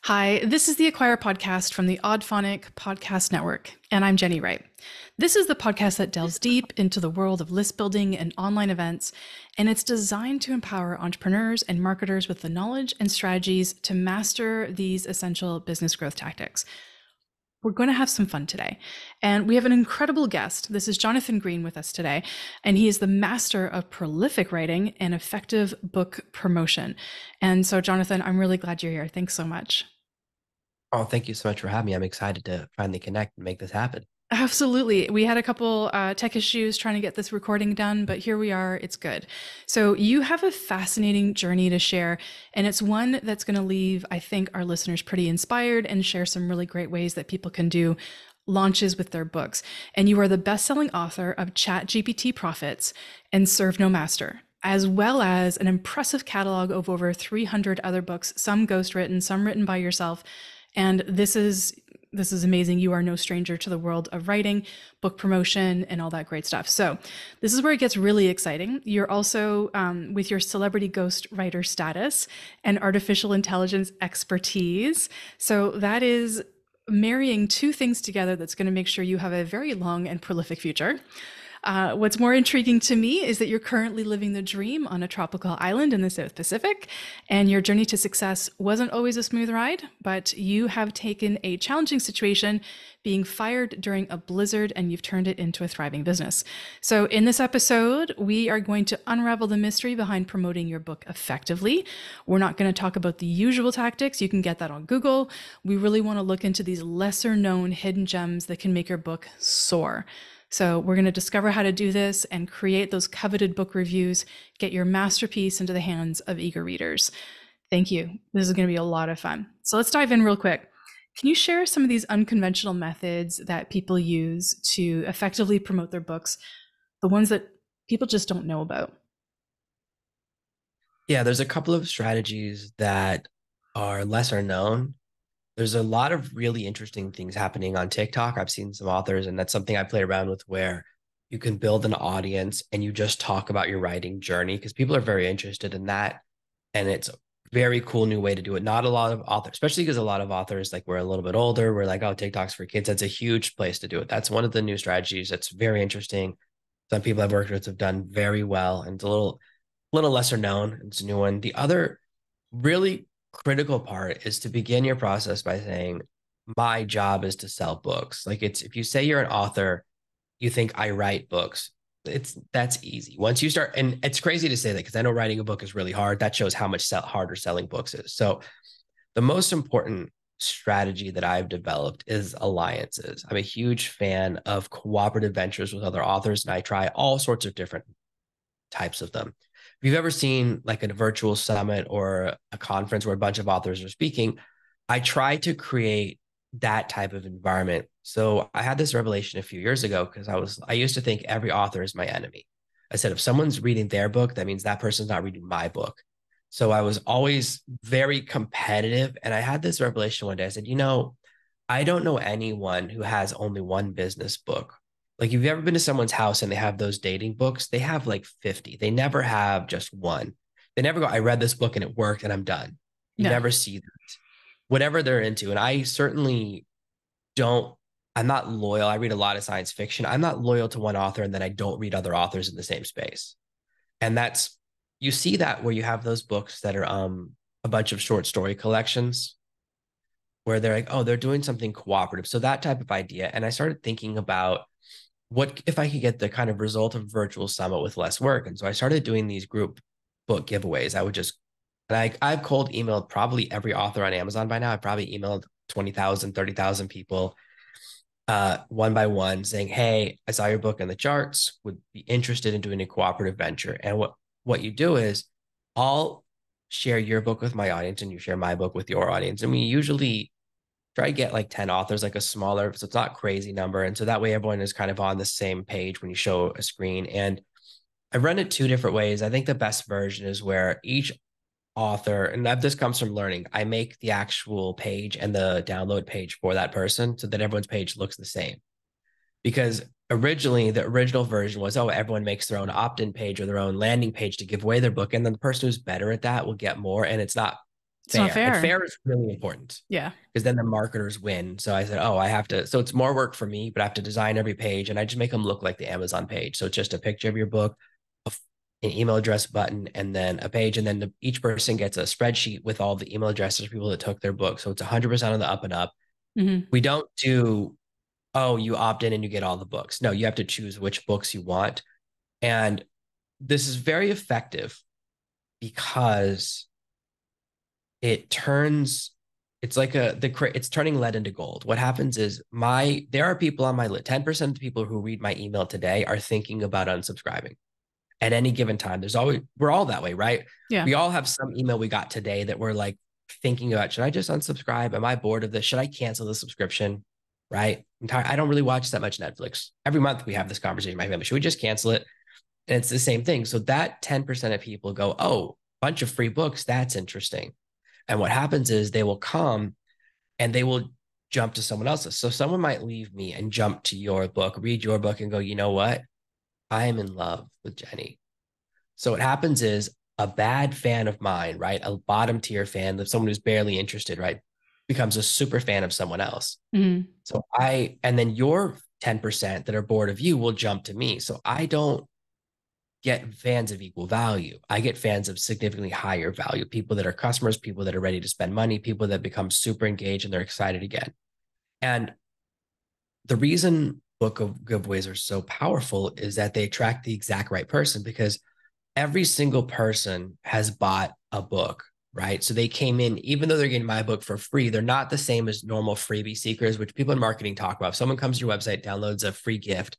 Hi, this is the Aqcuire podcast from the Oddphonic Podcast Network, and I'm Jenny Wright. This is the podcast that delves deep into the world of list building and online events, and it's designed to empower entrepreneurs and marketers with the knowledge and strategies to master these essential business growth tactics. We're going to have some fun today. And we have an incredible guest. This is Jonathan Green with us today, and he is the master of prolific writing and effective book promotion. And so, Jonathan, I'm really glad you're here. Thanks so much. Oh, thank you so much for having me. I'm excited to finally connect and make this happen. Absolutely. We had a couple tech issues trying to get this recording done, but here we are. It's good. So, you have a fascinating journey to share, and it's one that's going to leave, I think, our listeners pretty inspired and share some really great ways that people can do launches with their books. And you are the best-selling author of ChatGPT Profits and Serve No Master, as well as an impressive catalog of over 300 other books, some ghostwritten, some written by yourself. And this is amazing. You are no stranger to the world of writing, book promotion, and all that great stuff. So this is where it gets really exciting. You're also, with your celebrity ghost writer status and artificial intelligence expertise. So that is marrying two things together that's going to make sure you have a very long and prolific future. What's more intriguing to me is that you're currently living the dream on a tropical island in the South Pacific, and your journey to success wasn't always a smooth ride, but you have taken a challenging situation, being fired during a blizzard, and you've turned it into a thriving business. So in this episode, we are going to unravel the mystery behind promoting your book effectively. We're not going to talk about the usual tactics. You can get that on Google. We really want to look into these lesser known hidden gems that can make your book soar. So we're going to discover how to do this and create those coveted book reviews, get your masterpiece into the hands of eager readers. Thank you. This is going to be a lot of fun. So let's dive in real quick. Can you share some of these unconventional methods that people use to effectively promote their books, the ones that people just don't know about? Yeah, there's a couple of strategies that are lesser known. There's a lot of really interesting things happening on TikTok. I've seen some authors, and that's something I play around with where you can build an audience and you just talk about your writing journey because people are very interested in that. And it's a very cool new way to do it. Not a lot of authors, especially because a lot of authors, like we're a little bit older, we're like, oh, TikTok's for kids. That's a huge place to do it. That's one of the new strategies that's very interesting. Some people I've worked with have done very well, and it's a little lesser known. It's a new one. The other really critical part is to begin your process by saying, my job is to sell books. Like it's if you say you're an author, you think I write books. That's easy. Once you start, and it's crazy to say that because I know writing a book is really hard. That shows how much harder selling books is. So the most important strategy that I've developed is alliances. I'm a huge fan of cooperative ventures with other authors, and I try all sorts of different types of them. If you've ever seen like a virtual summit or a conference where a bunch of authors are speaking, I try to create that type of environment. So I had this revelation a few years ago because I used to think every author is my enemy. I said, if someone's reading their book, that means that person's not reading my book. So I was always very competitive. And I had this revelation one day. I said, I don't know anyone who has only one business book. Like, if you've ever been to someone's house and they have those dating books, they have like 50. They never have just one. They never go, I read this book and it worked and I'm done. You No. never see that. Whatever they're into. And I certainly don't, I'm not loyal. I read a lot of science fiction. I'm not loyal to one author and then I don't read other authors in the same space. And you see that where you have those books that are a bunch of short story collections where they're like, oh, they're doing something cooperative. So that type of idea. And I started thinking about what if I could get the kind of result of a virtual summit with less work. And so I started doing these group book giveaways. I've cold emailed probably every author on Amazon by now. I've probably emailed 20,000, 30,000 people one by one saying, hey, I saw your book in the charts, would be interested in doing a cooperative venture. And what you do is I'll share your book with my audience and you share my book with your audience. And we usually try to get like 10 authors, like a smaller, so it's not crazy number. And so that way everyone is kind of on the same page when you show a screen. And I run it two different ways. I think the best version is where each author, and this comes from learning, I make the actual page and the download page for that person so that everyone's page looks the same. Because originally the original version was, oh, everyone makes their own opt-in page or their own landing page to give away their book. And then the person who's better at that will get more. And it's not It's not fair. And fair. fair is really important Yeah. because then the marketers win. So I said, oh, I have to. So it's more work for me, but I have to design every page and I just make them look like the Amazon page. So it's just a picture of your book, an email address button, and then a page. And then each person gets a spreadsheet with all the email addresses of people that took their book. So it's 100% on the up and up. Hmm. We don't do, oh, you opt in and you get all the books. No, you have to choose which books you want. And this is very effective because it turns it's like it's turning lead into gold. What happens is there are people on my list, 10% of the people who read my email today are thinking about unsubscribing at any given time. We're all that way, right? Yeah. We all have some email we got today that we're like thinking about, should I just unsubscribe? Am I bored of this? Should I cancel the subscription? Right? I don't really watch that much Netflix. Every month we have this conversation in my family. Should we just cancel it? And it's the same thing. So that 10% of people go, oh, bunch of free books. That's interesting. And what happens is they will come and they will jump to someone else's. So someone might leave me and jump to your book, read your book, and go, you know what? I am in love with Jenny. So what happens is a bad fan of mine, right? A bottom tier fan, someone who's barely interested, right? Becomes a super fan of someone else. Hmm. And then your 10% that are bored of you will jump to me. So I don't get fans of equal value. I get fans of significantly higher value, people that are customers, people that are ready to spend money, people that become super engaged and they're excited again. And the reason book of giveaways are so powerful is that they attract the exact right person because every single person has bought a book, right? So they came in, even though they're getting my book for free, they're not the same as normal freebie seekers, which people in marketing talk about. If someone comes to your website, downloads a free gift,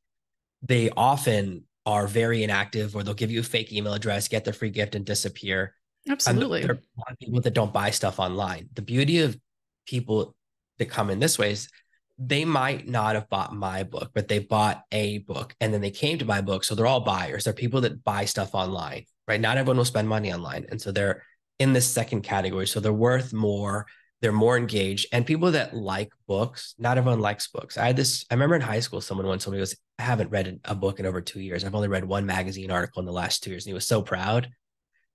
they often are very inactive or they'll give you a fake email address, get their free gift and disappear. And Absolutely. there are a lot of people that don't buy stuff online. The beauty of people that come in this way is they might not have bought my book, but they bought a book and then they came to my book. So they're all buyers. They're people that buy stuff online, right? Not everyone will spend money online. And so they're in this second category. So they're worth more. They're more engaged. And people that like books, not everyone likes books. I remember in high school, someone once told me, goes, I haven't read a book in over 2 years. I've only read one magazine article in the last 2 years. And he was so proud.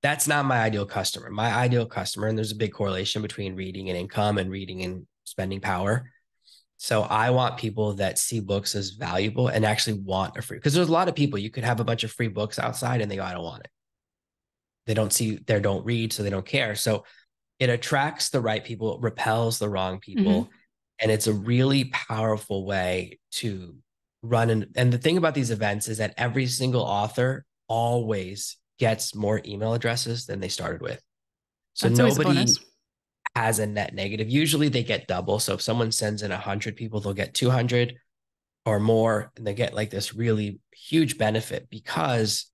That's not my ideal customer. My ideal customer, and there's a big correlation between reading and income and reading and spending power. So I want people that see books as valuable and actually want a free, because there's a lot of people you could have a bunch of free books outside and they go, I don't want it. They don't read, so they don't care. So it attracts the right people, repels the wrong Hmm. people. And it's a really powerful way to run. And the thing about these events is that every single author always gets more email addresses than they started with. So That's always a nobody bonus. has a net negative. Usually they get double. So if someone sends in 100 people, they'll get 200 or more, and they get like this really huge benefit because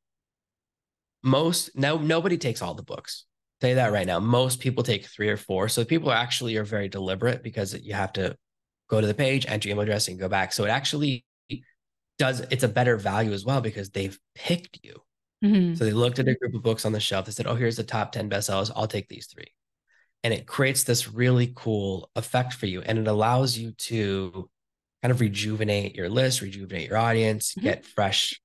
nobody takes all the books. I'll tell you that right now. Most people take 3 or 4. So people are very deliberate because you have to go to the page, enter your email address, and go back. So it actually it's a better value as well because they've picked you. Hmm. So they looked at a group of books on the shelf. They said, oh, here's the top 10 bestsellers. I'll take these 3. And it creates this really cool effect for you. And it allows you to kind of rejuvenate your list, rejuvenate your audience, Hmm. get fresh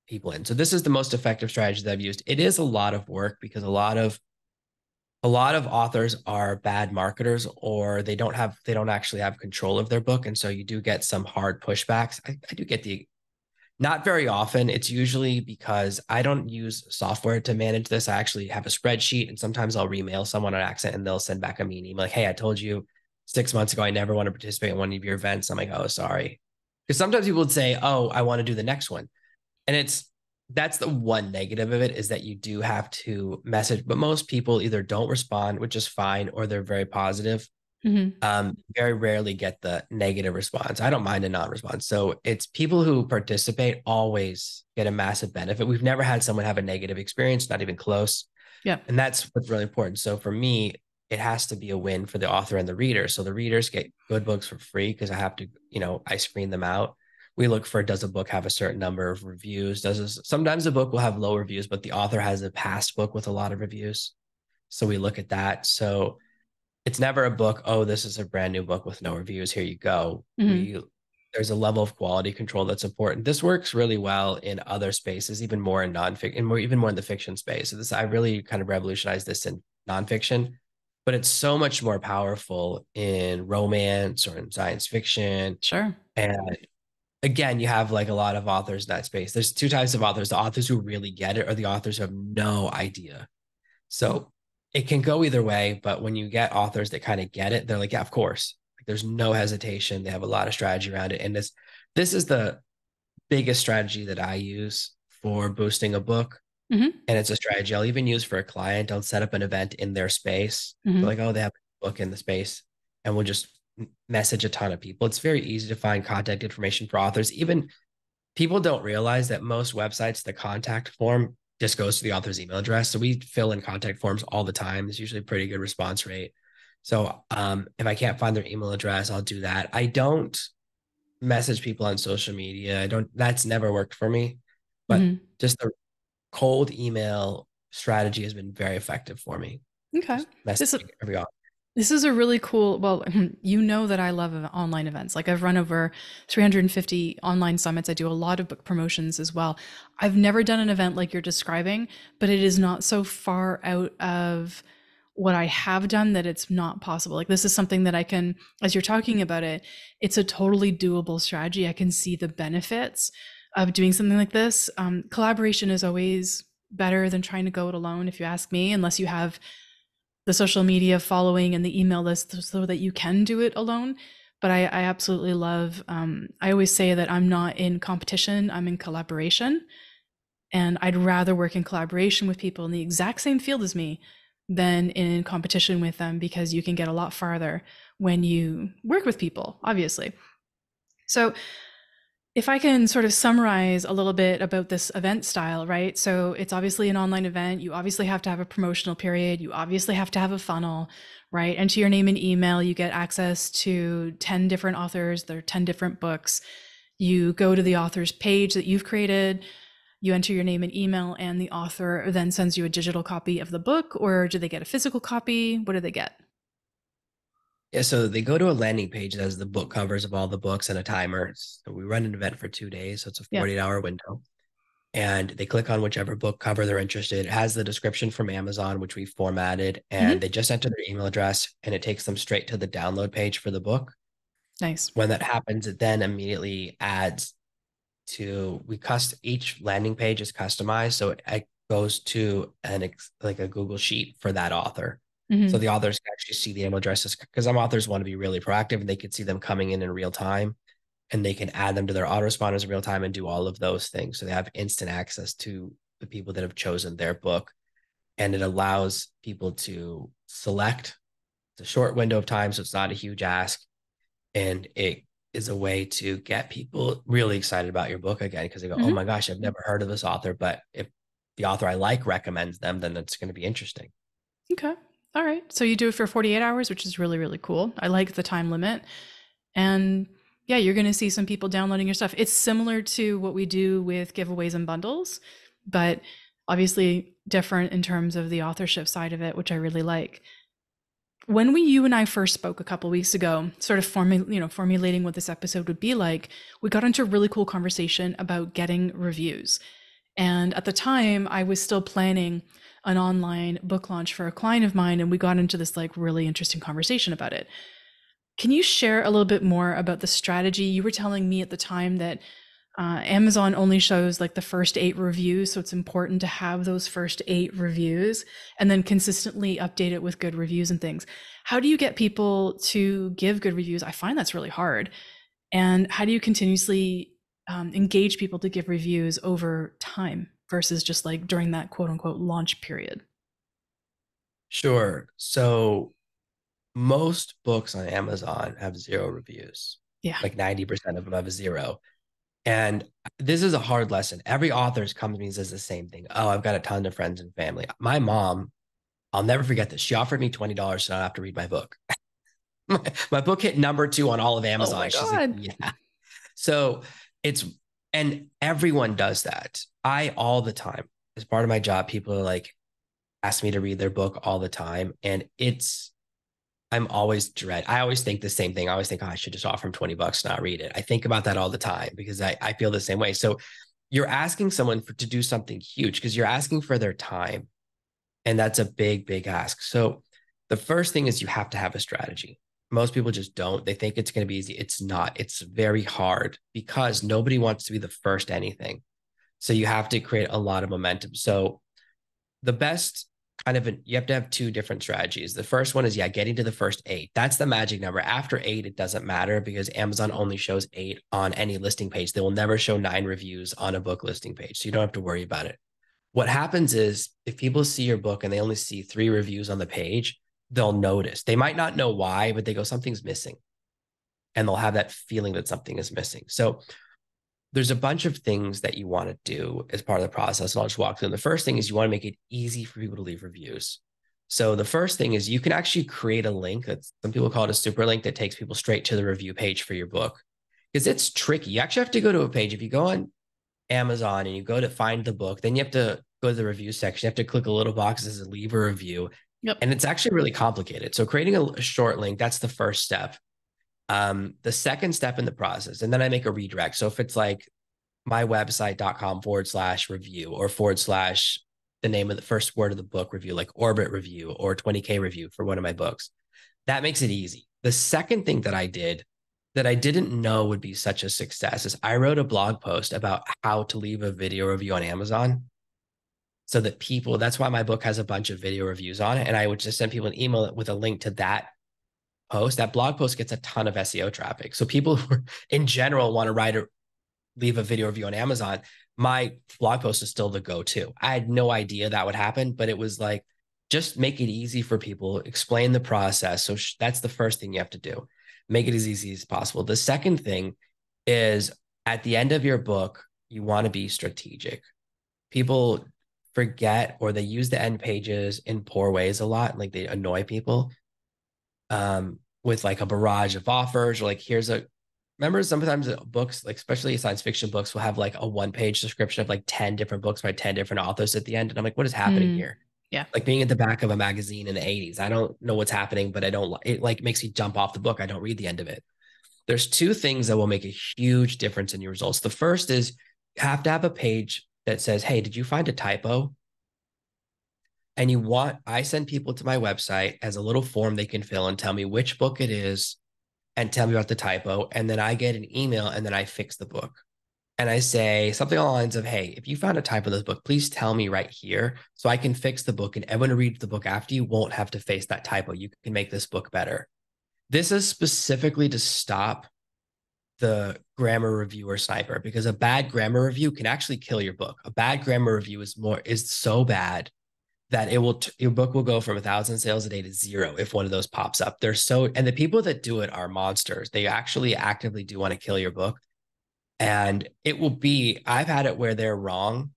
people in. So this is the most effective strategy that I've used. It is a lot of work because a lot of authors are bad marketers or they don't actually have control of their book. And so you do get some hard pushbacks. I do get not very often. It's usually because I don't use software to manage this. I actually have a spreadsheet and sometimes I'll remail someone on accident and they'll send back a mean email like, hey, I told you 6 months ago I never want to participate in one of your events. I'm like, oh, sorry. Because sometimes people would say, oh, I want to do the next one. And that's the one negative of it is that you do have to message, but most people either don't respond, which is fine, or they're very positive. Hmm. Very rarely get the negative response. I don't mind a non-response. So it's people who participate always get a massive benefit. We've never had someone have a negative experience, not even close. Yeah. And that's what's really important. So for me, it has to be a win for the author and the reader. So the readers get good books for free because I have to, I screen them out. We look for, does a book have a certain number of reviews? Sometimes the book will have low reviews, but the author has a past book with a lot of reviews. So we look at that. So it's never a book, oh, this is a brand new book with no reviews. Here you go. Hmm. There's a level of quality control that's important. This works really well in other spaces, even more in nonfiction, and even more in the fiction space. So I really kind of revolutionized this in nonfiction. but it's so much more powerful in romance or in science fiction. Sure. And again, you have like a lot of authors in that space. There's two types of authors: the authors who really get it, or the authors who have no idea. So it can go either way, but when you get authors that kind of get it, they're like, yeah, of course. Like, there's no hesitation. They have a lot of strategy around it. And this is the biggest strategy that I use for boosting a book. Hmm. And it's a strategy I'll even use for a client. I'll set up an event in their space. They're Hmm. like, oh, they have a book in the space. And we'll just message a ton of people. It's very easy to find contact information for authors. Even people don't realize that most websites, the contact form just goes to the author's email address. So we fill in contact forms all the time. There's usually a pretty good response rate. So if I can't find their email address, I'll do that. I don't message people on social media. I don't, that's never worked for me. But Hmm. just the cold email strategy has been very effective for me. Okay. Just This messaging every author. This is a really cool, well, you know that I love online events. Like I've run over 350 online summits. I do a lot of book promotions as well. I've never done an event like you're describing, but it is not so far out of what I have done that it's not possible. Like this is something that I can, as you're talking about it, it's a totally doable strategy. I can see the benefits of doing something like this. Collaboration is always better than trying to go it alone, if you ask me, unless you have the social media following and the email list so that you can do it alone. But I absolutely love, I always say that I'm not in competition, I'm in collaboration. And I'd rather work in collaboration with people in the exact same field as me than in competition with them, because you can get a lot farther when you work with people, obviously. So if I can sort of summarize a little bit about this event style, right? So it's obviously an online event. You obviously have to have a promotional period. You obviously have to have a funnel, right? Enter your name and email. You get access to 10 different authors. There are 10 different books. You go to the author's page that you've created. You enter your name and email, and the author then sends you a digital copy of the book, or do they get a physical copy? What do they get? Yeah, so they go to a landing page that has the book covers of all the books and a timer. So we run an event for 2 days. So it's a Yeah. 48-hour window. And they click on whichever book cover they're interested. It has the description from Amazon, which we formatted, and Hmm. they just enter their email address and it takes them straight to the download page for the book. Nice. When that happens, it then immediately adds to each landing page is customized. So it goes to like a Google sheet for that author. So Hmm. the authors can actually see the email addresses because some authors want to be really proactive and they can see them coming in real time, and they can add them to their autoresponders in real time and do all of those things. So they have instant access to the people that have chosen their book. And it allows people to select the short window of time. So it's not a huge ask. And it is a way to get people really excited about your book again, because they go, oh my Hmm. gosh, I've never heard of this author. But if the author I like recommends them, then it's going to be interesting. Okay. All right. So you do it for 48 hours, which is really, really cool. I like the time limit. And yeah, you're going to see some people downloading your stuff. It's similar to what we do with giveaways and bundles, but obviously different in terms of the authorship side of it, which I really like. When you and I first spoke a couple weeks ago, sort of formulating what this episode would be like, we got into a really cool conversation about getting reviews. And at the time, I was still planning an online book launch for a client of mine, and we got into this like really interesting conversation about it. Can you share a little bit more about the strategy? You were telling me at the time that Amazon only shows like the first 8 reviews, so it's important to have those first 8 reviews and then consistently update it with good reviews and things. How do you get people to give good reviews? I find that's really hard. And how do you continuously engage people to give reviews over time versus just like during that quote unquote launch period? Sure. So most books on Amazon have 0 reviews. Yeah. Like 90% of them have a 0. And this is a hard lesson. Every author's comes to me and says the same thing. Oh, I've got a ton of friends and family. My mom, I'll never forget this. She offered me $20 to not have to read my book. My book hit number 2 on all of Oh my Amazon. She's like, God. yeah. So it's, and everyone does that. All the time, as part of my job, people are like, ask me to read their book all the time. And I always think the same thing. I always think, oh, I should just offer him $20 to not read it. I think about that all the time because I feel the same way. So you're asking someone to do something huge because you're asking for their time. And that's a big, big ask. So The first thing is you have to have a strategy. Most people just don't. They think it's going to be easy. It's not. It's very hard because nobody wants to be the first anything. So you have to create a lot of momentum. So the best you have to have two different strategies. The first one is, yeah, getting to the first eight. That's the magic number. After eight, it doesn't matter because Amazon only shows eight on any listing page. They will never show 9 reviews on a book listing page. So you don't have to worry about it. What happens is if people see your book and they only see 3 reviews on the page, they'll notice. They might not know why, but they go, something's missing. And they'll have that feeling that something is missing. So there's a bunch of things that you want to do as part of the process. And I'll just walk through them. The first thing is you want to make it easy for people to leave reviews. So the first thing is you can actually create a link that some people call it a super link that takes people straight to the review page for your book. Because it's tricky. You actually have to go to a page. If you go on Amazon and you go to find the book, then you have to go to the review section. You have to click a little box that says leave a review. Yep. And it's actually really complicated. So creating a short link, that's the first step. The second step in the process, and then I make a redirect. So if it's like mywebsite.com/review or / the name of the first word of the book review, like Orbit review or 20K review for one of my books, that makes it easy. The second thing that I did that I didn't know would be such a success is I wrote a blog post about how to leave a video review on Amazon so that people, that's why my book has a bunch of video reviews on it. And I would just send people an email with a link to that post. That blog post gets a ton of SEO traffic. So people who in general want to leave a video review on Amazon, my blog post is still the go-to. I had no idea that would happen, but it was like, just make it easy for people, explain the process. So that's the first thing you have to do. Make it as easy as possible. The second thing is at the end of your book, you want to be strategic. People forget or they use the end pages in poor ways a lot. Like they annoy people with like a barrage of offers or like, remember sometimes books, like especially science fiction books will have like a 1-page description of like 10 different books by 10 different authors at the end. And I'm like, what is happening here? Yeah. Like being at the back of a magazine in the 80s. I don't know what's happening, but it like makes me jump off the book. I don't read the end of it. There's 2 things that will make a huge difference in your results. The first is you have to have a page that says, hey, did you find a typo? And I send people to my website as a little form they can fill and tell me which book it is and tell me about the typo. And then I get an email and then I fix the book. And I say something along the lines of, hey, if you found a typo in this book, please tell me right here so I can fix the book. And everyone who reads the book after you won't have to face that typo. You can make this book better. This is specifically to stop the grammar reviewer sniper because a bad grammar review can actually kill your book. A bad grammar review is so bad that your book will go from 1,000 sales a day to 0 if one of those pops up. And the people that do it are monsters. They actually actively do want to kill your book. And I've had it where they're wrong.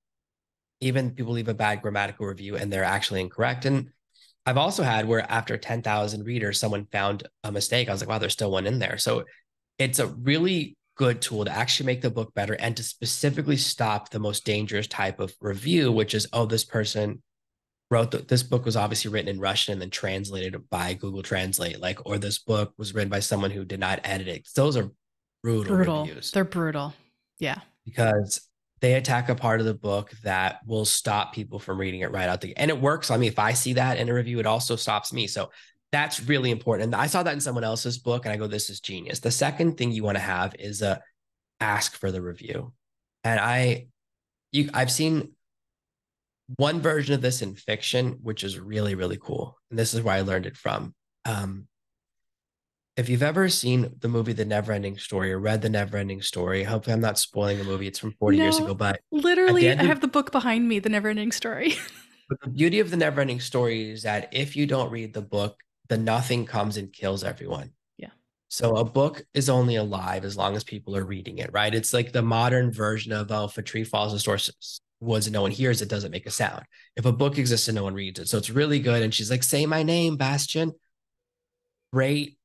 Even people leave a bad grammatical review and they're actually incorrect. And I've also had where after 10,000 readers, someone found a mistake. I was like, wow, there's still one in there. So it's a really good tool to actually make the book better and to specifically stop the most dangerous type of review, which is, oh, this person this book was obviously written in Russian and then translated by Google Translate, or this book was written by someone who did not edit it. Those are brutal reviews. They're brutal. Yeah. Because they attack a part of the book that will stop people from reading it right out and it works. I mean, if I see that in a review, it also stops me. So that's really important. And I saw that in someone else's book and I go, this is genius. The second thing you want to have is ask for the review. And I've seen one version of this in fiction, which is really, really cool. And this is where I learned it from. If you've ever seen the movie The Neverending Story or read The Neverending Story, hopefully I'm not spoiling the movie. It's from 40 years ago, but literally I have the book behind me, The Neverending Story. But the beauty of The Neverending Story is that if you don't read the book, the nothing comes and kills everyone. Yeah. So a book is only alive as long as people are reading it, right? It's like the modern version of, if a tree falls in the woods and no one hears it, doesn't make a sound. If a book exists and no one reads it. So it's really good. And she's like, say my name, Bastian. Great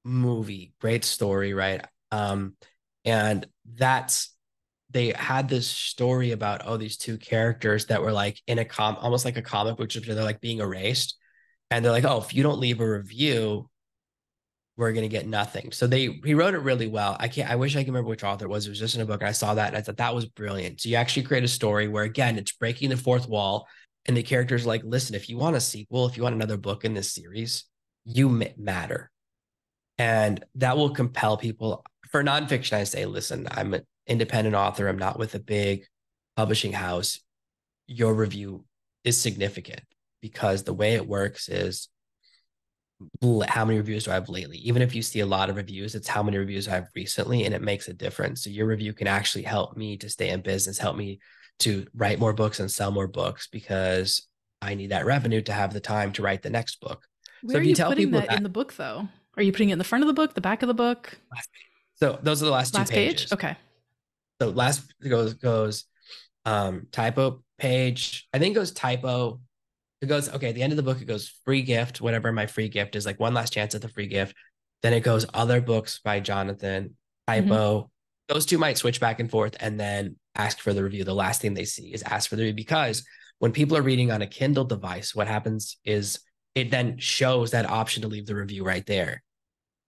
movie, great story, right? And they had this story about, these 2 characters that were like in almost like a comic book, they're like being erased. And they're like, if you don't leave a review, we're going to get nothing. So he wrote it really well. I wish I could remember which author it was. It was just in a book. And I saw that and I thought that was brilliant. So you actually create a story where, again, it's breaking the 4th wall. And the characters like, listen, if you want a sequel, if you want another book in this series, you matter. And that will compel people. For nonfiction, I say, listen, I'm an independent author. I'm not with a big publishing house. Your review is significant because the way it works is how many reviews do I have lately? Even if you see a lot of reviews, it's how many reviews I have recently, and it makes a difference. So your review can actually help me to stay in business, help me to write more books and sell more books because I need that revenue to have the time to write the next book. So Where are if you you tell putting people that in that, the book, though? Are you putting it in the front of the book, the back of the book, so those are the last two last page? pages. Okay. So last goes typo page. I think it goes typo. It goes, okay, at the end of the book, it goes free gift, whatever my free gift is, like one last chance at the free gift. Then it goes other books by Jonathan, Hmm. typo. Those two might switch back and forth and then ask for the review. The last thing they see is ask for the review because when people are reading on a Kindle device, what happens is it then shows that option to leave the review right there.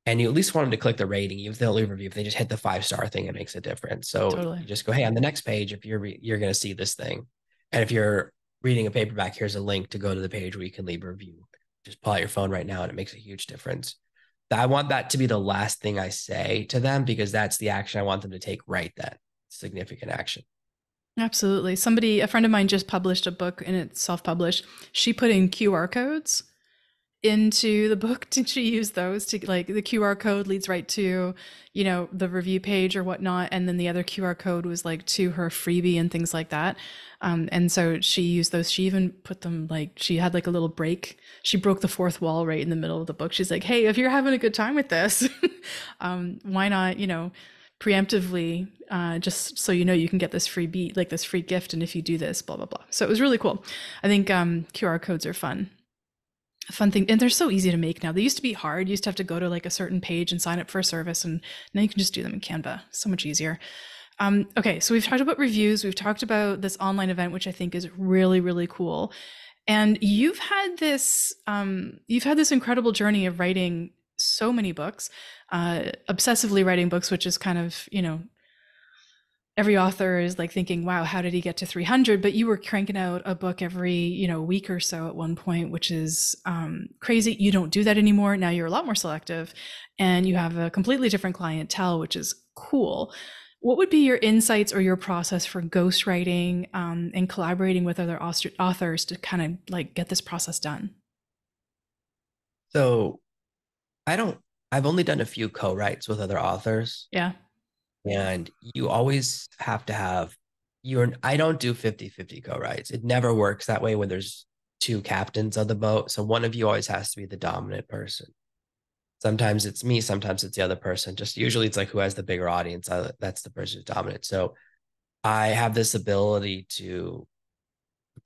And you at least want them to click the rating, even if they don't leave a review. If they just hit the 5-star thing, it makes a difference. So Totally. you just go, hey, on the next page, if you're going to see this thing, and if you're reading a paperback, here's a link to go to the page where you can leave a review. Just pull out your phone right now, and it makes a huge difference. I want that to be the last thing I say to them because that's the action I want them to take right then. Significant action. Absolutely. A friend of mine just published a book and it's self published. She put in QR codes into the book. Did she use those to, like, the QR code leads right to, the review page or whatnot, and then the other QR code was like to her freebie and things like that. And so she used those. She even put them, like, she had like a little break. She broke the fourth wall right in the middle of the book. She's like, hey, if you're having a good time with this, why not, preemptively, just so you can get this free beat, like this free gift, and if you do this, blah blah blah. So it was really cool. I think QR codes are fun, a fun thing, and they're so easy to make now. They used to be hard. You used to have to go to like a certain page and sign up for a service, and now you can just do them in Canva. So much easier. Okay, so we've talked about reviews. We've talked about this online event, which I think is really, really cool. And you've had this incredible journey of writing so many books, obsessively writing books, which is kind of, every author is like thinking, wow, how did he get to 300? But you were cranking out a book every, week or so at one point, which is crazy. You don't do that anymore. Now you're a lot more selective and you have a completely different clientele, which is cool. What would be your insights or your process for ghostwriting, and collaborating with other authors to kind of like get this process done? So I don't, I've only done a few co-writes with other authors. Yeah. And you always have to have I don't do 50-50 co-writes. It never works that way when there's two captains of the boat. So one of you always has to be the dominant person. Sometimes it's me, sometimes it's the other person. Just usually it's like who has the bigger audience. That's the person who's dominant. So I have this ability to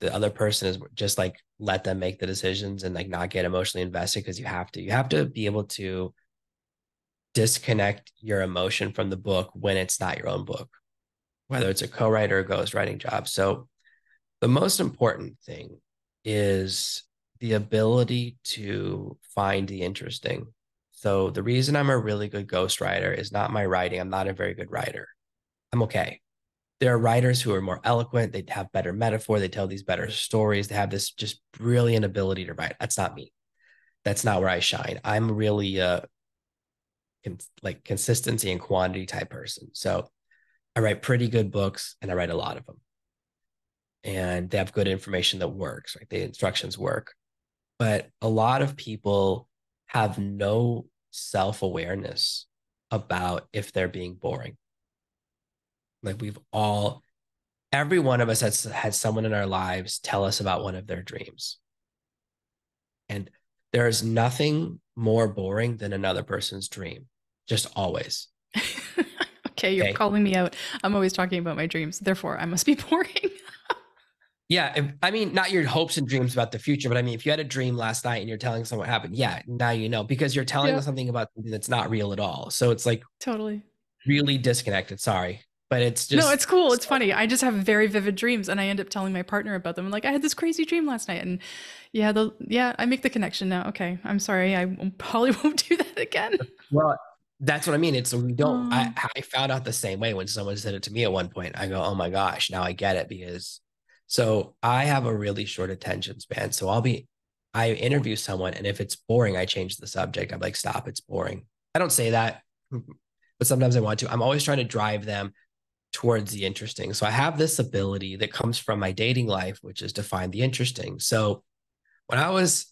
the other person is just like let them make the decisions and like not get emotionally invested because you have to be able to disconnect your emotion from the book when it's not your own book, whether it's a co-writer or ghostwriting job. So the most important thing is the ability to find the interesting. So the reason I'm a really good ghostwriter is not my writing. I'm not a very good writer. I'm okay. There are writers who are more eloquent. They have better metaphor. They tell these better stories. They have this just brilliant ability to write. That's not me. That's not where I shine. I'm really a like consistency and quantity type person. So I write pretty good books and I write a lot of them. And they have good information that works, right? The instructions work. But a lot of people have no self awareness about if they're being boring. Like every one of us has had someone in our lives tell us about one of their dreams. And there's nothing more boring than another person's dream, just always. Okay, you're Okay. calling me out. I'm always talking about my dreams. Therefore, I must be boring. Yeah, I mean, not your hopes and dreams about the future, but I mean, if you had a dream last night and you're telling someone what happened, yeah, now you know because you're telling them Yeah, something about something that's not real at all. So it's like totally. really disconnected. Sorry, but it's No, just it's cool. It's so, funny. I just have very vivid dreams, and I end up telling my partner about them. I'm like, I had this crazy dream last night, and yeah, I make the connection now. Okay, I'm sorry. I probably won't do that again. well. That's what I mean. It's we don't. Oh, I found out the same way when someone said it to me at one point. I go, oh my gosh, now I get it because. So I have a really short attention span. So I interview someone, and if it's boring, I change the subject. I'm like, stop, it's boring. I don't say that, but sometimes I want to. I'm always trying to drive them towards the interesting. So I have this ability that comes from my dating life, which is to find the interesting. So when I was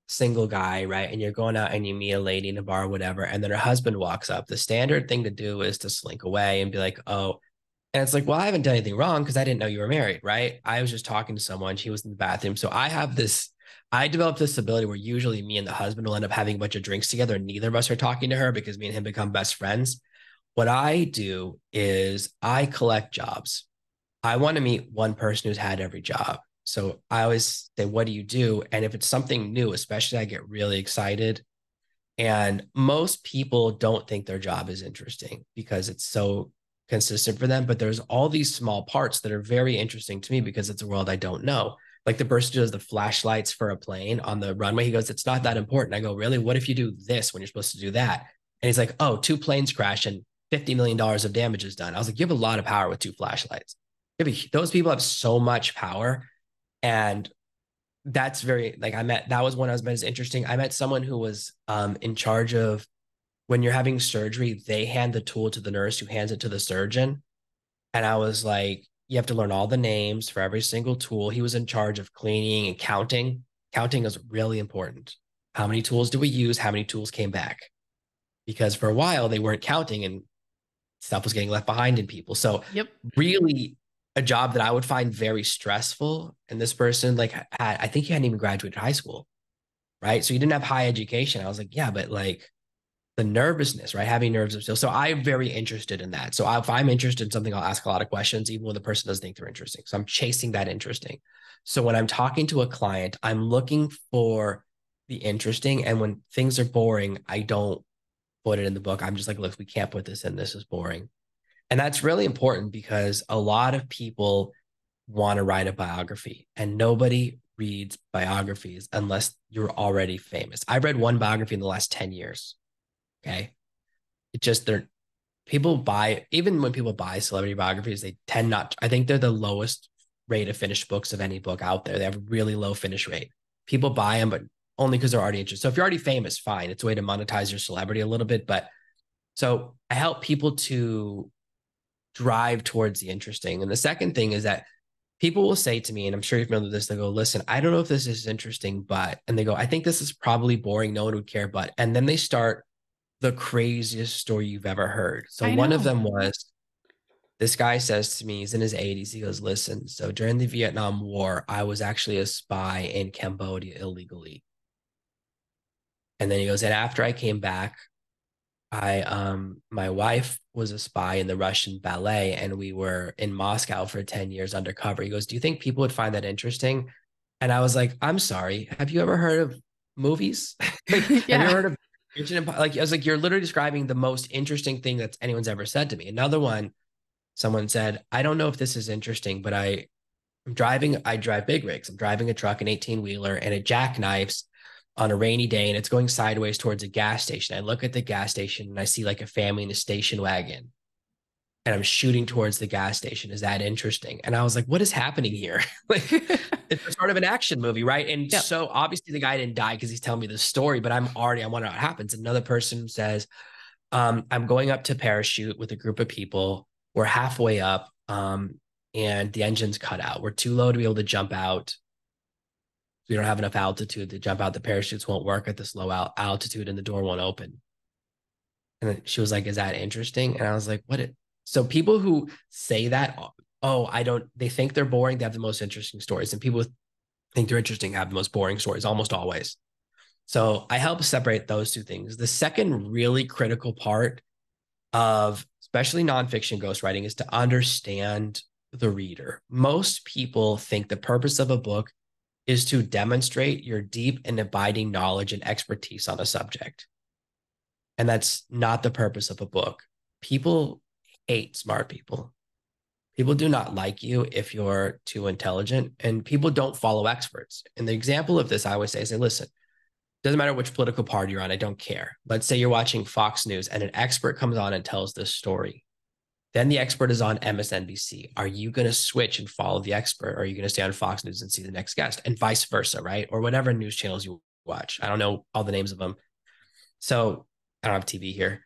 single guy, right, and you're going out and you meet a lady in a bar or whatever, and then her husband walks up, the standard thing to do is to slink away and be like, oh, and it's like, well, I haven't done anything wrong because I didn't know you were married, right? I was just talking to someone. She was in the bathroom. So I developed this ability where usually me and the husband will end up having a bunch of drinks together and neither of us are talking to her because me and him become best friends. What I do is I collect jobs. I want to meet one person who's had every job. So I always say, what do you do? And if it's something new, especially, I get really excited. And most people don't think their job is interesting because it's so consistent for them. But there's all these small parts that are very interesting to me because it's a world I don't know. Like the person who does the flashlights for a plane on the runway, he goes, it's not that important. I go, really? What if you do this when you're supposed to do that? And he's like, oh, two planes crash and $50 million of damage is done. I was like, you have a lot of power with two flashlights. Those people have so much power. And that's very like that was when I was met as interesting. I met someone who was in charge of when you're having surgery, they hand the tool to the nurse who hands it to the surgeon. And I was like, you have to learn all the names for every single tool. He was in charge of cleaning and counting. Counting is really important. How many tools do we use? How many tools came back? Because for a while they weren't counting and stuff was getting left behind in people. So Yep. really a job that I would find very stressful. And this person like I think he hadn't even graduated high school, right? So he didn't have high education. I was like, yeah, but like the nervousness, right? Having nerves of steel. So I'm very interested in that. So if I'm interested in something, I'll ask a lot of questions, even when the person doesn't think they're interesting. So I'm chasing that interesting. So when I'm talking to a client, I'm looking for the interesting. And when things are boring, I don't put it in the book. I'm just like, look, we can't put this in. This is boring. And that's really important because a lot of people want to write a biography and nobody reads biographies unless you're already famous. I've read one biography in the last 10 years. Okay. It just, they're, people buy, even when people buy celebrity biographies, they tend not, I think they're the lowest rate of finished books of any book out there. They have a really low finish rate. People buy them, but only because they're already interested. So if you're already famous, fine. It's a way to monetize your celebrity a little bit. But so I help people to drive towards the interesting. And the second thing is that people will say to me, and I'm sure you've remembered this, they go, listen, I don't know if this is interesting, but, and they go, I think this is probably boring. No one would care, but, and then they start the craziest story you've ever heard. So I one of know. them was this guy says to me, he's in his 80s. He goes, listen, so during the Vietnam War, I was actually a spy in Cambodia illegally. And then he goes, and after I came back, my wife was a spy in the Russian ballet and we were in Moscow for 10 years undercover. He goes, do you think people would find that interesting? And I was like, I'm sorry. Have you ever heard of movies? Like, have you Yeah. ever heard of like, I was like, you're literally describing the most interesting thing that anyone's ever said to me. Another one, someone said, I don't know if this is interesting, but I drive big rigs. I'm driving a truck, an 18 wheeler, and it jackknifes on a rainy day and it's going sideways towards a gas station. I look at the gas station and I see like a family in a station wagon and I'm shooting towards the gas station. Is that interesting? And I was like, what is happening here? Like, it's sort of an action movie, right? And Yep. so obviously the guy didn't die because he's telling me the story, but I wonder what happens. Another person says, I'm going up to parachute with a group of people. We're halfway up, and the engine's cut out. We're too low to be able to jump out. We don't have enough altitude to jump out. The parachutes won't work at this low altitude and the door won't open. And then she was like, is that interesting? And I was like, so people who say that, oh, they think they're boring. They have the most interesting stories. And people who think they're interesting have the most boring stories almost always. So I help separate those two things. The second really critical part of especially nonfiction ghostwriting is to understand the reader. Most people think the purpose of a book is to demonstrate your deep and abiding knowledge and expertise on a subject. And that's not the purpose of a book. People hate smart people. People do not like you if you're too intelligent, and people don't follow experts. And the example of this I always say, listen, doesn't matter which political party you're on, I don't care. Let's say you're watching Fox News and an expert comes on and tells this story. Then the expert is on MSNBC. Are you going to switch and follow the expert? Or are you going to stay on Fox News and see the next guest, and vice versa, right? Or whatever news channels you watch. I don't know all the names of them. So I don't have TV here.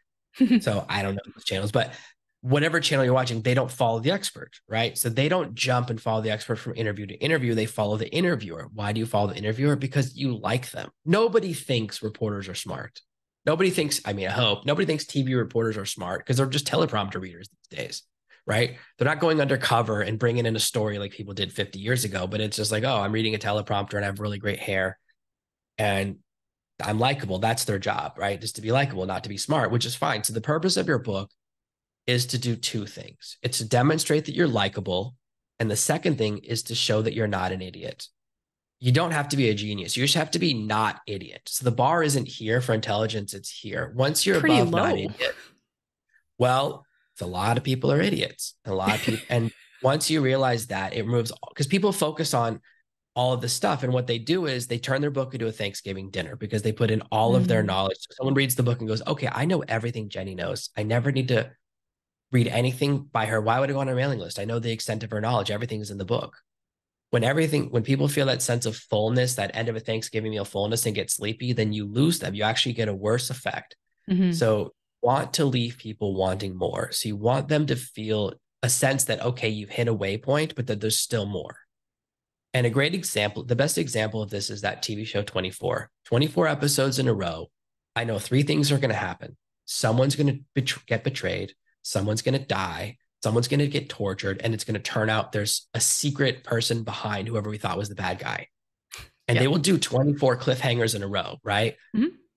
So I don't know those channels, but whatever channel you're watching, they don't follow the expert, right? So they don't jump and follow the expert from interview to interview. They follow the interviewer. Why do you follow the interviewer? Because you like them. Nobody thinks reporters are smart. Nobody thinks, I mean, I hope nobody thinks TV reporters are smart because they're just teleprompter readers these days, right? They're not going undercover and bringing in a story like people did 50 years ago, but it's just like, oh, I'm reading a teleprompter and I have really great hair and I'm likable. That's their job, right? Just to be likable, not to be smart, which is fine. So the purpose of your book is to do two things. It's to demonstrate that you're likable. And the second thing is to show that you're not an idiot. You don't have to be a genius. You just have to be not idiot. So the bar isn't here for intelligence. It's here. Once you're Pretty above not low. idiot, well, a lot of people are idiots. A lot of people. And once you realize that, it removes, because people focus on all of the stuff. And what they do is they turn their book into a Thanksgiving dinner because they put in all of their knowledge. So someone reads the book and goes, okay, I know everything Jenny knows. I never need to read anything by her. Why would I go on her mailing list? I know the extent of her knowledge. Everything is in the book. When people feel that sense of fullness, that end of a Thanksgiving meal fullness and get sleepy, then you lose them. You actually get a worse effect. So want to leave people wanting more. So you want them to feel a sense that, okay, you've hit a waypoint, but that there's still more. And a great example, the best example of this is that TV show 24 episodes in a row. I know three things are going to happen. Someone's going to get betrayed. Someone's going to die. Someone's going to get tortured. And it's going to turn out there's a secret person behind whoever we thought was the bad guy. And they will do 24 cliffhangers in a row, right?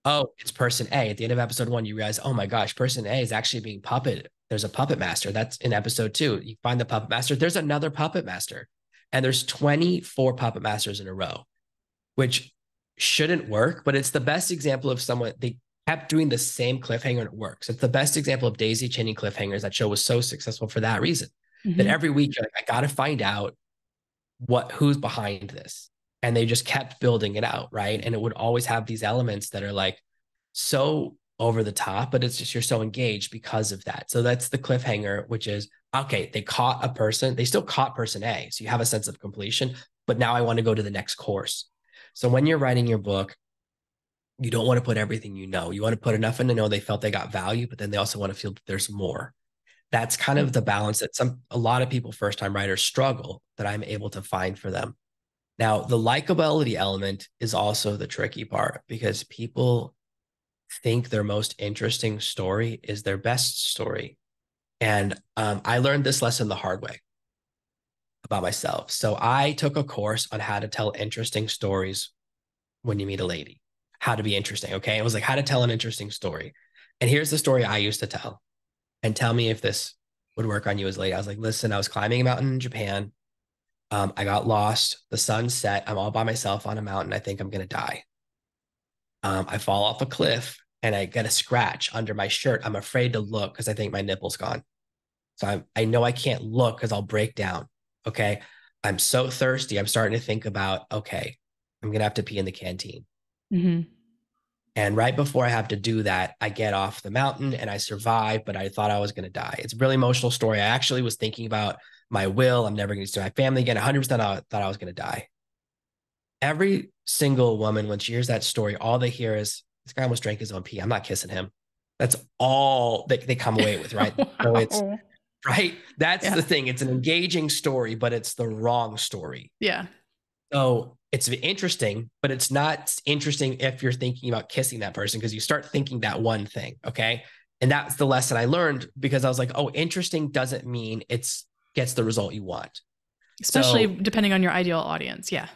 Oh, it's person A. At the end of episode 1, you realize, oh my gosh, person A is actually being puppeted. There's a puppet master. That's in episode 2. You find the puppet master. There's another puppet master. And there's 24 puppet masters in a row, which shouldn't work, but it's the best example of someone, they kept doing the same cliffhanger and it works. It's the best example of daisy chaining cliffhangers. That show was so successful for that reason. That every week you're like, I got to find out who's behind this. And they just kept building it out, right? And it would always have these elements that are like so over the top, but it's just you're so engaged because of that. So that's the cliffhanger, which is, okay, they caught a person, they still caught person A. So you have a sense of completion, but now I want to go to the next course. So when you're writing your book, you don't want to put everything you know. You want to put enough in to know they felt they got value, but then they also want to feel that there's more. That's kind of the balance that a lot of people, first-time writers, struggle, that I'm able to find for them. Now, the likability element is also the tricky part because people think their most interesting story is their best story. And I learned this lesson the hard way about myself. So I took a course on how to tell interesting stories when you meet a lady, how to be interesting. Okay. It was like how to tell an interesting story. And here's the story I used to tell. And tell me if this would work on you as a lady. I was like, listen, I was climbing a mountain in Japan. I got lost. The sun set. I'm all by myself on a mountain. I think I'm going to die. I fall off a cliff and I get a scratch under my shirt. I'm afraid to look because I think my nipple's gone. So I know I can't look because I'll break down. Okay. I'm so thirsty. I'm starting to think about, okay, I'm going to have to pee in the canteen. And right before I have to do that, I get off the mountain and I survive, but I thought I was going to die. It's a really emotional story. I actually was thinking about my will. I'm never going to see my family again. 100% I thought I was going to die. Every single woman, when she hears that story, all they hear is, this guy almost drank his own pee. I'm not kissing him. That's all they come away with, right? Wow. So it's, right? That's the thing. It's an engaging story, but it's the wrong story. Yeah. So it's interesting, but it's not interesting if you're thinking about kissing that person because you start thinking that one thing. Okay. And that's the lesson I learned because I was like, oh, interesting doesn't mean it's gets the result you want. Especially depending on your ideal audience. Yeah.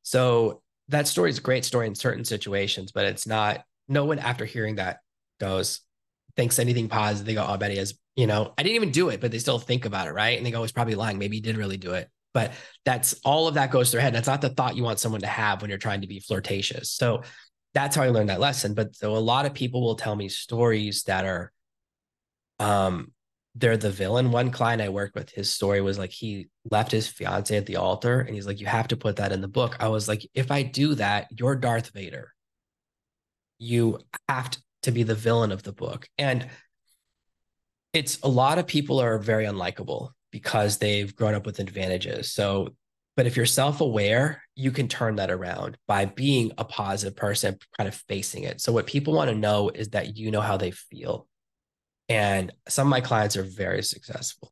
So that story is a great story in certain situations, but it's not, no one after hearing that thinks anything positive. They go, oh, I bet he has, I didn't even do it, but they still think about it. Right. And they go, he's probably lying. Maybe he did really do it. But that's all of that goes through their head. That's not the thought you want someone to have when you're trying to be flirtatious. So that's how I learned that lesson. But so a lot of people will tell me stories that are, they're the villain. One client I worked with, his story was like, he left his fiance at the altar and he's like, you have to put that in the book. I was like, if I do that, you're Darth Vader. You have to be the villain of the book. And It's a lot of people are very unlikable because they've grown up with advantages. So, but if you're self-aware, you can turn that around by being a positive person, kind of facing it. So what people want to know is that you know how they feel. And some of my clients are very successful.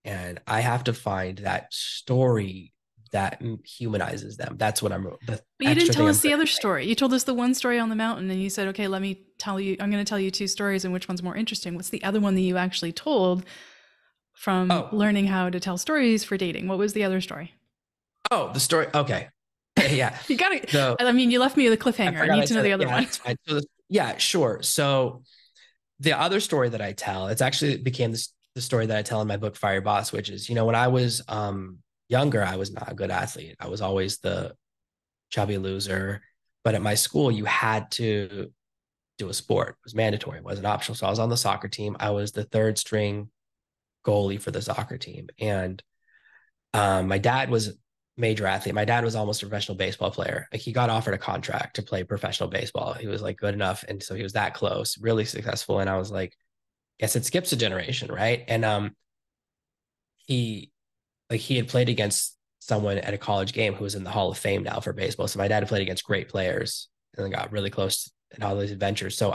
And I have to find that story that humanizes them. That's what the But you didn't extra tell thing I'm us good the other at. story. You told us the one story on the mountain, and you said, okay, let me tell you, I'm going to tell you two stories, and which one's more interesting? What's the other one that you actually told from Oh, learning how to tell stories for dating? What was the other story? oh, the story. Okay. Yeah. You got it. So I mean, you left me with a I cliffhanger. I forgot need I to know said the it. other Yeah, one. that's fine. Yeah, sure. So the other story that I tell, it's actually became the story that I tell in my book, Fire Your Boss, which is, when I was younger, I was not a good athlete. I was always the chubby loser. But at my school, you had to do a sport. It was mandatory. It wasn't optional. So I was on the soccer team. I was the third string goalie for the soccer team. And my dad was a major athlete. My dad was almost a professional baseball player. Like he got offered a contract to play professional baseball. He was like good enough. And so he was that close, really successful. And I was like, guess it skips a generation, right? And he he had played against someone at a college game who was in the Hall of Fame now for baseball. So my dad had played against great players and then got really close in all these adventures. So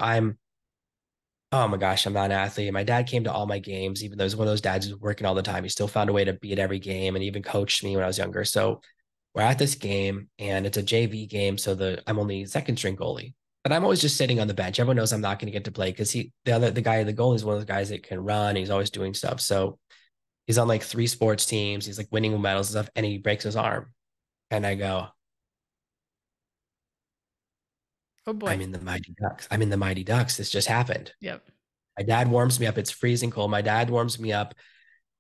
oh my gosh, I'm not an athlete. My dad came to all my games, even though he's one of those dads who's working all the time. He still found a way to be at every game and even coached me when I was younger. So we're at this game and it's a JV game. So I'm only second string goalie, but I'm always just sitting on the bench. Everyone knows I'm not going to get to play because the guy, the goalie is one of those guys that can run. He's always doing stuff. So he's on like 3 sports teams. He's like winning medals and stuff, and he breaks his arm. And I go, Oh boy. I'm in the Mighty Ducks. This just happened. Yep. My dad warms me up. It's freezing cold. My dad warms me up,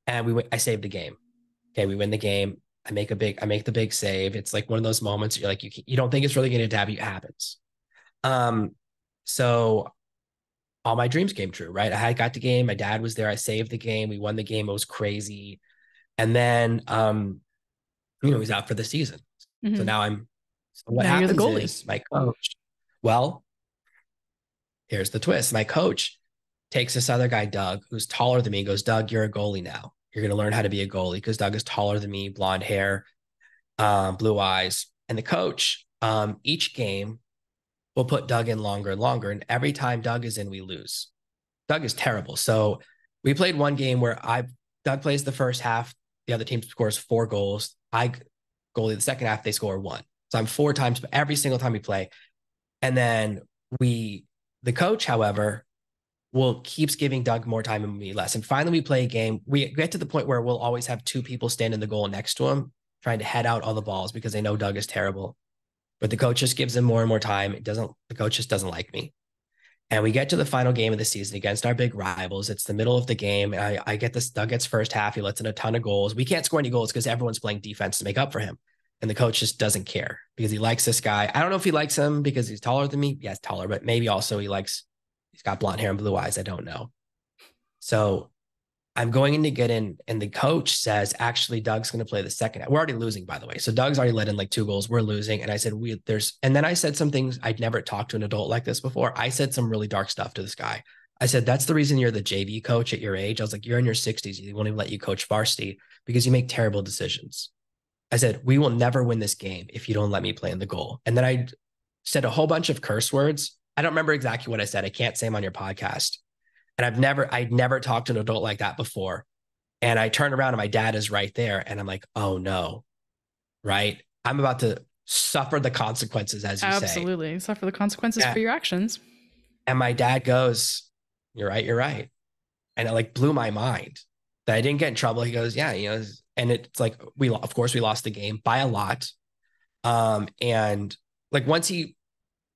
and I save the game. Okay, we win the game. I make the big save. It's like one of those moments you're like, you don't think it's really going to happen. It happens. Um, so all my dreams came true, right? I got the game. My dad was there. I saved the game. We won the game. It was crazy. And then, he's out for the season. So Mm-hmm. so what Now you're the happens goalie. is my coach, well, here's the twist. My coach takes this other guy, Doug, who's taller than me, and goes, Doug, you're a goalie now. You're going to learn how to be a goalie because Doug is taller than me, blonde hair, blue eyes. And the coach, each game will put Doug in longer and longer. And every time Doug is in, we lose. Doug is terrible. So we played one game where Doug plays the first half. The other team scores 4 goals. I goalie the second half, they score 1. So I'm 4 times every single time we play. And then the coach, however, will keeps giving Doug more time and me less. And finally, we play a game. We get to the point where we'll always have 2 people stand in the goal next to him, trying to head out all the balls because they know Doug is terrible. But the coach just gives him more and more time. The coach just doesn't like me. And we get to the final game of the season against our big rivals. It's the middle of the game. I get this. Doug gets first half. He lets in a ton of goals. We can't score any goals because everyone's playing defense to make up for him. And the coach just doesn't care because he likes this guy. I don't know if he likes him because he's taller than me. Yes, taller, but maybe also he's got blonde hair and blue eyes. I don't know. So I'm going in to get in, and the coach says, actually, Doug's going to play the second half. We're already losing, by the way. So Doug's already let in like 2 goals. We're losing. And I said, and then I said some things. I'd never talked to an adult like this before. I said some really dark stuff to this guy. I said, that's the reason you're the JV coach at your age. I was like, you're in your 60s. You won't even let you coach varsity because you make terrible decisions. I said, we will never win this game if you don't let me play in the goal. And then I said a whole bunch of curse words. I don't remember exactly what I said. I can't say them on your podcast. And I'd never talked to an adult like that before. And I turn around and my dad is right there. And I'm like, oh no, right? I'm about to suffer the consequences, as you say. Absolutely. Suffer the consequences Yeah. for your actions. And my dad goes, you're right, you're right. And it like blew my mind that I didn't get in trouble. He goes, yeah, and it's like, of course we lost the game by a lot. And like once he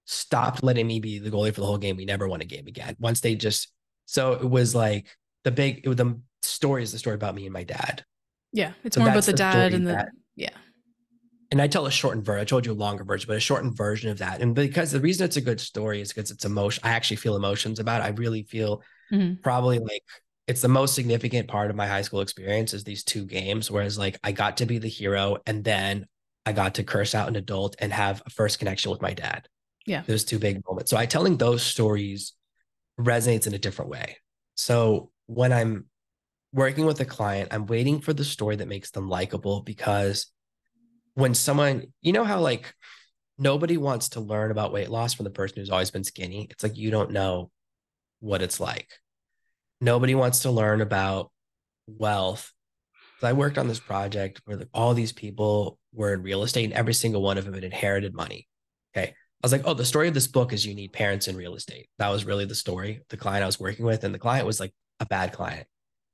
stopped letting me be the goalie for the whole game, we never won a game again. So it was like the story is the story about me and my dad. Yeah. It's So more about that's the the dad story and that, yeah. and I tell a shortened version. I told you a longer version, but a shortened version of that. And because the reason it's a good story is because it's emotion. I actually feel emotions about it. I really feel Mm-hmm. probably like it's the most significant part of my high school experience is these 2 games. Whereas like I got to be the hero and then I got to curse out an adult and have a first connection with my dad. Yeah. Those 2 big moments. So telling those stories resonates in a different way. So when I'm working with a client, I'm waiting for the story that makes them likable, because when someone, you know how like nobody wants to learn about weight loss from the person who's always been skinny. It's like you don't know what it's like. Nobody wants to learn about wealth. So I worked on this project where like all these people were in real estate and every single one of them had inherited money. Okay. I was like, oh, the story of this book is you need parents in real estate. That was really the story. The client I was working with, and the client was like a bad client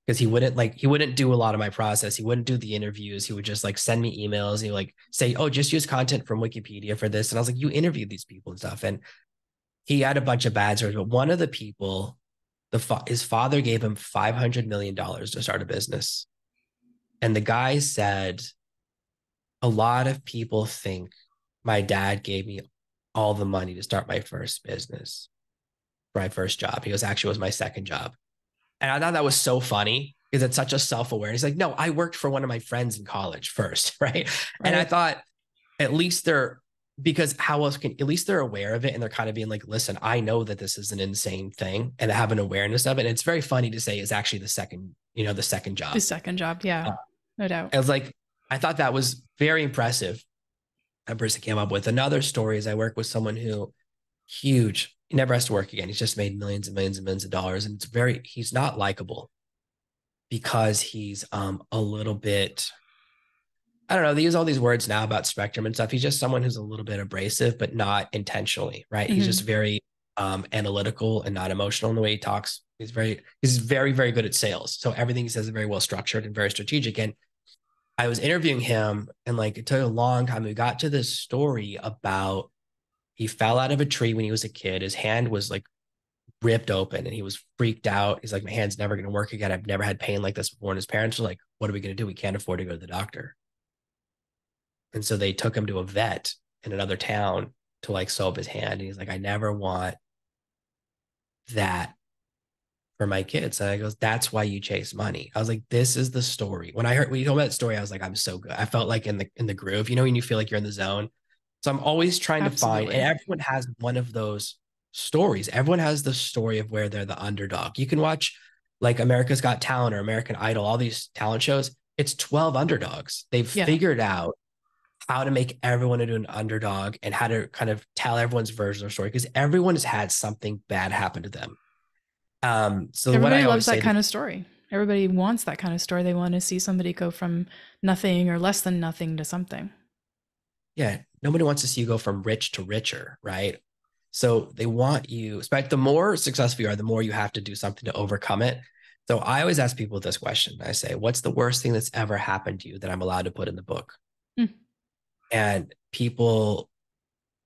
because he wouldn't do a lot of my process. He wouldn't do the interviews. He would just like send me emails. He would like say, oh, just use content from Wikipedia for this. And I was like, you interviewed these people and stuff. And he had a bunch of bad stories, but one of the people, his father gave him $500 million to start a business. And the guy said, a lot of people think my dad gave me all the money to start my first business, my first job. He goes, actually, it was my second job. And I thought that was so funny because it's such a self-awareness. He's like, no, I worked for one of my friends in college first, right? And I Right. thought, at least they're, because how else can, at least they're aware of it, and they're kind of being like, listen, I know that this is an insane thing, and have an awareness of it. And it's very funny to say is actually the second, the second The job. second job. Yeah, Uh, no doubt. I was like, I thought that was very impressive. That person came up with another story is I work with someone who huge, he never has to work again. He's just made millions and millions and millions of dollars. And he's not likable because he's a little bit, I don't know, they use all these words now about spectrum and stuff. He's just someone who's a little bit abrasive, but not intentionally, right? He's just Hmm. very analytical and not emotional in the way he talks. He's very, very good at sales. So everything he says is very well structured and very strategic. And I was interviewing him, and like it took a long time. We got to this story about he fell out of a tree when he was a kid. His hand was like ripped open and he was freaked out. He's like, my hand's never going to work again. I've never had pain like this before. And his parents were like, what are we going to do? We can't afford to go to the doctor. And so they took him to a vet in another town to like sew up his hand. And he's like, I never want that for my kids. And I goes, that's why you chase money. I was like, this is the story. When you told me that story, I was like, I'm so good. I felt like in the groove, when you feel like you're in the zone. So I'm always trying to find, and Absolutely. everyone has one of those stories. Everyone has the story of where they're the underdog. You can watch like America's Got Talent or American Idol, all these talent shows. It's 12 underdogs. They've Yeah. figured out how to make everyone into an underdog and how to kind of tell everyone's version of the story, because everyone has had something bad happen to them. So what I Everybody always loves that say to, kind of story. Everybody wants that kind of story. They want to see somebody go from nothing or less than nothing to something. yeah, nobody wants to see you go from rich to richer, right? So they want you, especially the more successful you are, the more you have to do something to overcome it. So I always ask people this question. I say, what's the worst thing that's ever happened to you that I'm allowed to put in the book? Mm. And people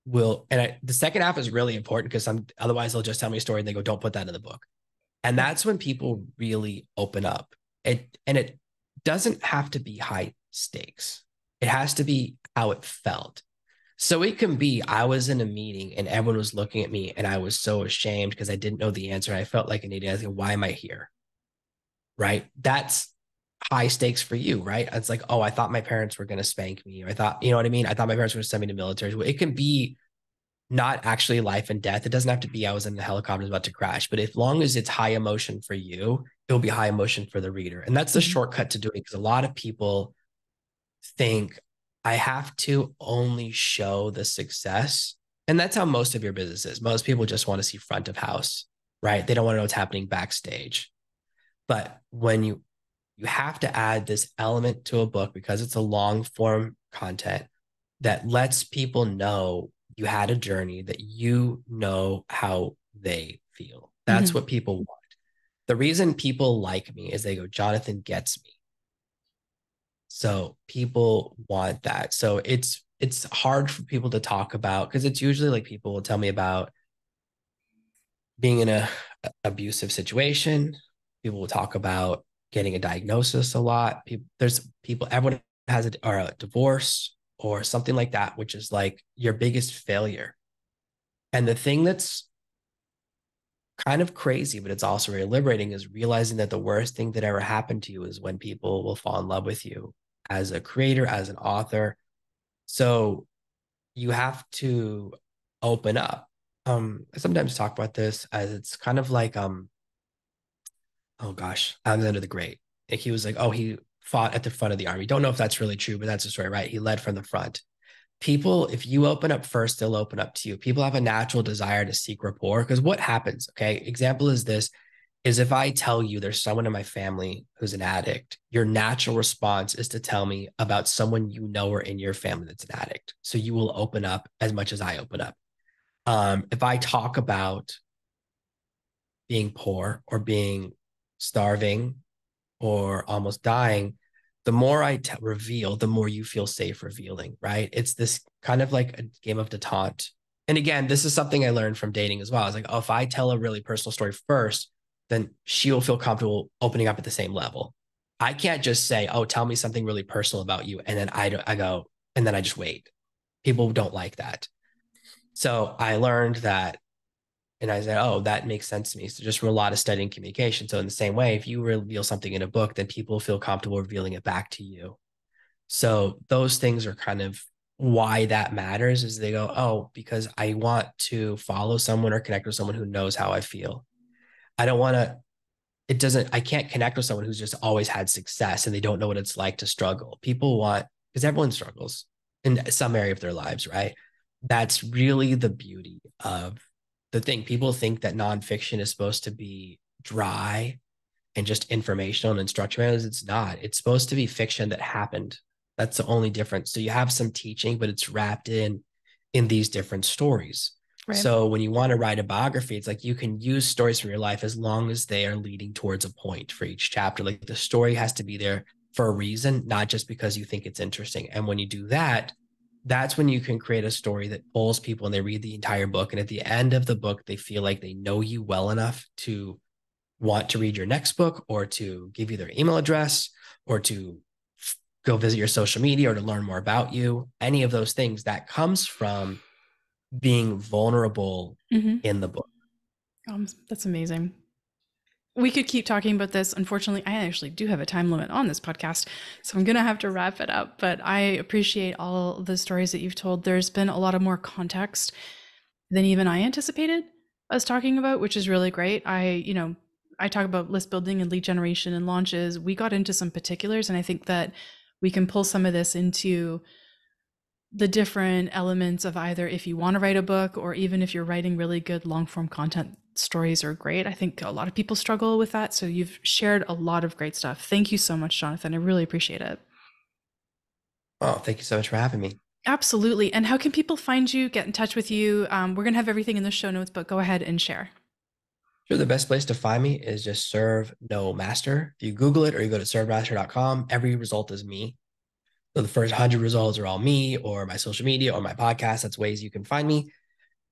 will, the second half is really important because otherwise they'll just tell me a story and they go, don't put that in the book. And Yeah. that's when people really open up. And it doesn't have to be high stakes. It has to be how it felt. So it can be, I was in a meeting and everyone was looking at me and I was so ashamed because I didn't know the answer. And I felt like an idiot. I was like, why am I here? Right. That's high stakes for you, right? It's like, oh, I thought my parents were going to spank me. Or I thought, you know what I mean? I thought my parents were going to send me to military. It can be not actually life and death. It doesn't have to be, I was in the helicopter about to crash. But as long as it's high emotion for you, it'll be high emotion for the reader. And that's the Mhm. shortcut to doing it, because a lot of people think I have to only show the success. And that's how most of your business is. Most people just want to see front of house, right? They don't want to know what's happening backstage. But when you have to add this element to a book because it's a long form content that lets people know you had a journey, that you know how they feel. That's Mhm. what people want. The reason people like me is they go, Jonathan gets me. So people want that. So it's hard for people to talk about because it's usually like people will tell me about being in a abusive situation. People will talk about getting a diagnosis a lot. Everyone has a divorce or something like that, which is like your biggest failure. And the thing that's kind of crazy, but it's also very liberating, is realizing that the worst thing that ever happened to you is when people will fall in love with you as a creator, as an author. So you have to open up. I sometimes talk about this as it's kind of like oh gosh, Alexander the Great. Like he was like, oh, he fought at the front of the army. Don't know if that's really true, but that's the story, right? He led from the front. People, if you open up first, they'll open up to you. People have a natural desire to seek rapport because what happens? Okay. Example is this is if I tell you there's someone in my family who's an addict, your natural response is to tell me about someone you know or in your family that's an addict. So you will open up as much as I open up. If I talk about being poor or being starving or almost dying, the more reveal, the more you feel safe revealing, right? It's this kind of like a game of detente. And again, this is something I learned from dating as well. I was like, oh, if I tell a really personal story first, then she'll feel comfortable opening up at the same level. I can't just say, oh, tell me something really personal about you. And then I go, and then I just wait. People don't like that. So I learned that and I said, oh, that makes sense to me. So just from a lot of studying communication. So in the same way, if you reveal something in a book, then people feel comfortable revealing it back to you. So those things are kind of why that matters is they go, oh, because I want to follow someone or connect with someone who knows how I feel. I don't want to, it doesn't, I can't connect with someone who's just always had success and they don't know what it's like to struggle. People want, because everyone struggles in some area of their lives, right? That's really the beauty of the thing. People think that nonfiction is supposed to be dry and just informational and instructional. It's not. It's supposed to be fiction that happened. That's the only difference. So you have some teaching, but it's wrapped in these different stories. Right. So when you want to write a biography, it's like you can use stories from your life as long as they are leading towards a point for each chapter. Like the story has to be there for a reason, not just because you think it's interesting. And when you do that, that's when you can create a story that pulls people and they read the entire book. And at the end of the book, they feel like they know you well enough to want to read your next book or to give you their email address or to go visit your social media or to learn more about you. Any of those things that comes from being vulnerable Mm-hmm. in the book. That's amazing. We could keep talking about this. Unfortunately, I actually do have a time limit on this podcast, so I'm going to have to wrap it up. But I appreciate all the stories that you've told. There's been a lot of more context than even I anticipated us talking about, which is really great. I talk about list building and lead generation and launches. We got into some particulars, and I think that we can pull some of this into the different elements of either if you want to write a book or even if you're writing really good long form content. Stories are great. I think a lot of people struggle with that. So you've shared a lot of great stuff. Thank you so much, Jonathan. I really appreciate it. Oh, thank you so much for having me. Absolutely. And how can people find you, get in touch with you? We're going to have everything in the show notes, but go ahead and share. Sure, the best place to find me is just serve no master. If you Google it or you go to servemaster.com, every result is me. So the first 100 results are all me or my social media or my podcast. That's ways you can find me.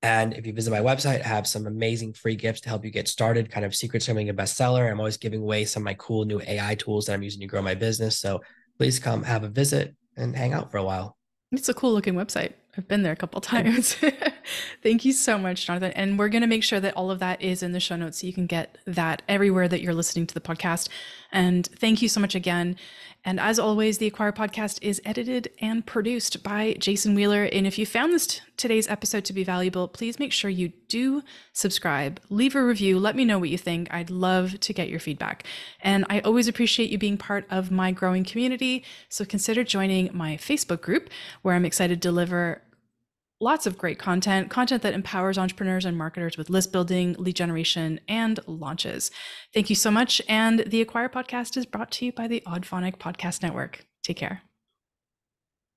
And if you visit my website, I have some amazing free gifts to help you get started, kind of secrets to becoming a bestseller. I'm always giving away some of my cool new AI tools that I'm using to grow my business. So please come have a visit and hang out for a while. It's a cool looking website. I've been there a couple times. Thank you so much, Jonathan. And we're going to make sure that all of that is in the show notes so you can get that everywhere that you're listening to the podcast. And thank you so much again. And as always, the Aqcuire podcast is edited and produced by Jason Wheeler. And if you found today's episode to be valuable, please make sure you do subscribe, leave a review, let me know what you think. I'd love to get your feedback. And I always appreciate you being part of my growing community. So consider joining my Facebook group where I'm excited to deliver lots of great content that empowers entrepreneurs and marketers with list building, lead generation, and launches. Thank you so much. And the Aqcuire podcast is brought to you by the Oddphonic Podcast Network. Take care.